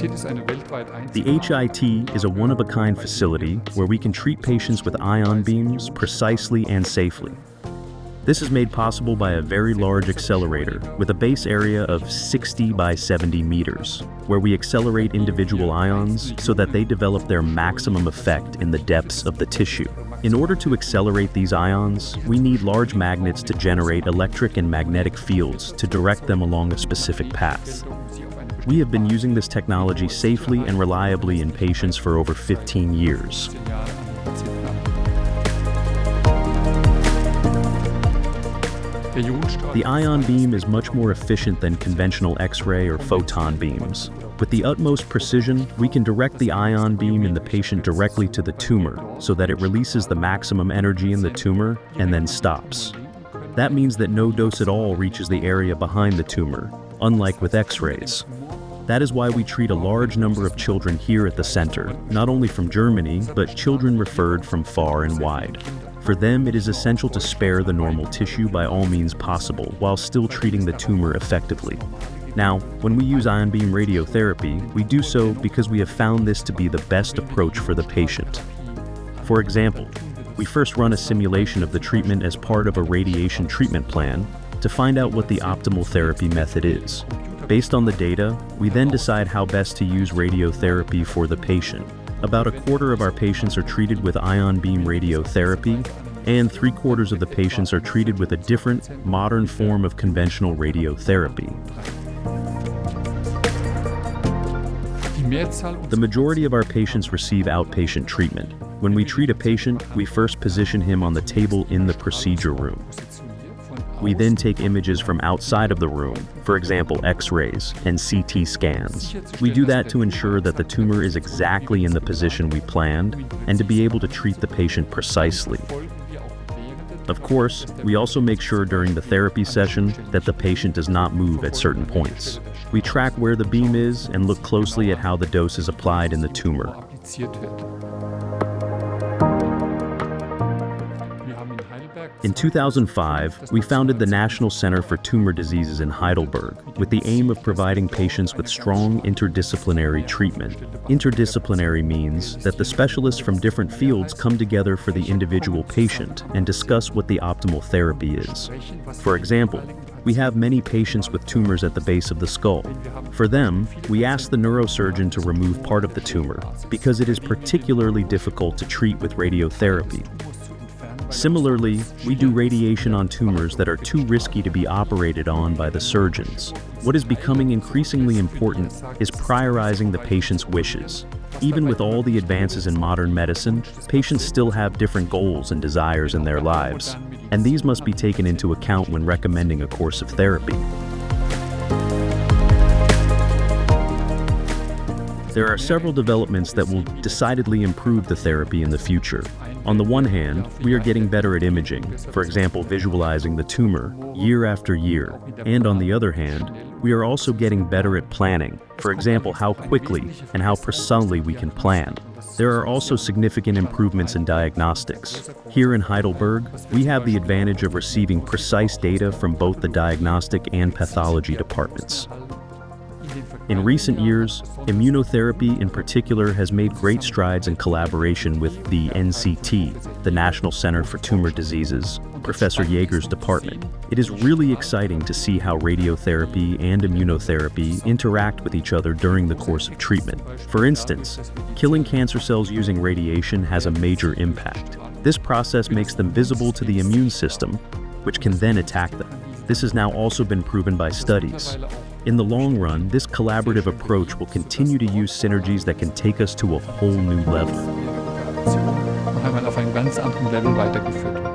The HIT is a one-of-a-kind facility where we can treat patients with ion beams precisely and safely. This is made possible by a very large accelerator with a base area of 60 by 70 meters, where we accelerate individual ions so that they develop their maximum effect in the depths of the tissue. In order to accelerate these ions, we need large magnets to generate electric and magnetic fields to direct them along a specific path. We have been using this technology safely and reliably in patients for over 15 years. The ion beam is much more efficient than conventional X-ray or photon beams. With the utmost precision, we can direct the ion beam in the patient directly to the tumor so that it releases the maximum energy in the tumor and then stops. That means that no dose at all reaches the area behind the tumor, unlike with X-rays. That is why we treat a large number of children here at the center, not only from Germany, but children referred from far and wide. For them, it is essential to spare the normal tissue by all means possible while still treating the tumor effectively. Now, when we use ion beam radiotherapy, we do so because we have found this to be the best approach for the patient. For example, we first run a simulation of the treatment as part of a radiation treatment plan to find out what the optimal therapy method is. Based on the data, we then decide how best to use radiotherapy for the patient. About a quarter of our patients are treated with ion beam radiotherapy, and 3/4 of the patients are treated with a different, modern form of conventional radiotherapy. The majority of our patients receive outpatient treatment. When we treat a patient, we first position him on the table in the procedure room. We then take images from outside of the room, for example, X-rays and CT scans. We do that to ensure that the tumor is exactly in the position we planned and to be able to treat the patient precisely. Of course, we also make sure during the therapy session that the patient does not move at certain points. We track where the beam is and look closely at how the dose is applied in the tumor. In 2005, we founded the National Center for Tumor Diseases in Heidelberg with the aim of providing patients with strong interdisciplinary treatment. Interdisciplinary means that the specialists from different fields come together for the individual patient and discuss what the optimal therapy is. For example, we have many patients with tumors at the base of the skull. For them, we ask the neurosurgeon to remove part of the tumor because it is particularly difficult to treat with radiotherapy. Similarly, we do radiation on tumors that are too risky to be operated on by the surgeons. What is becoming increasingly important is prioritizing the patient's wishes. Even with all the advances in modern medicine, patients still have different goals and desires in their lives, and these must be taken into account when recommending a course of therapy. There are several developments that will decidedly improve the therapy in the future. On the one hand, we are getting better at imaging, for example, visualizing the tumor year after year. And on the other hand, we are also getting better at planning, for example, how quickly and how precisely we can plan. There are also significant improvements in diagnostics. Here in Heidelberg, we have the advantage of receiving precise data from both the diagnostic and pathology departments. In recent years, immunotherapy in particular has made great strides in collaboration with the NCT, the National Center for Tumor Diseases, Professor Jaeger's department. It is really exciting to see how radiotherapy and immunotherapy interact with each other during the course of treatment. For instance, killing cancer cells using radiation has a major impact. This process makes them visible to the immune system, which can then attack them. This has now also been proven by studies. In the long run, this collaborative approach will continue to use synergies that can take us to a whole new level. Noch einmal auf einen ganz anderen Level weitergeführt wird.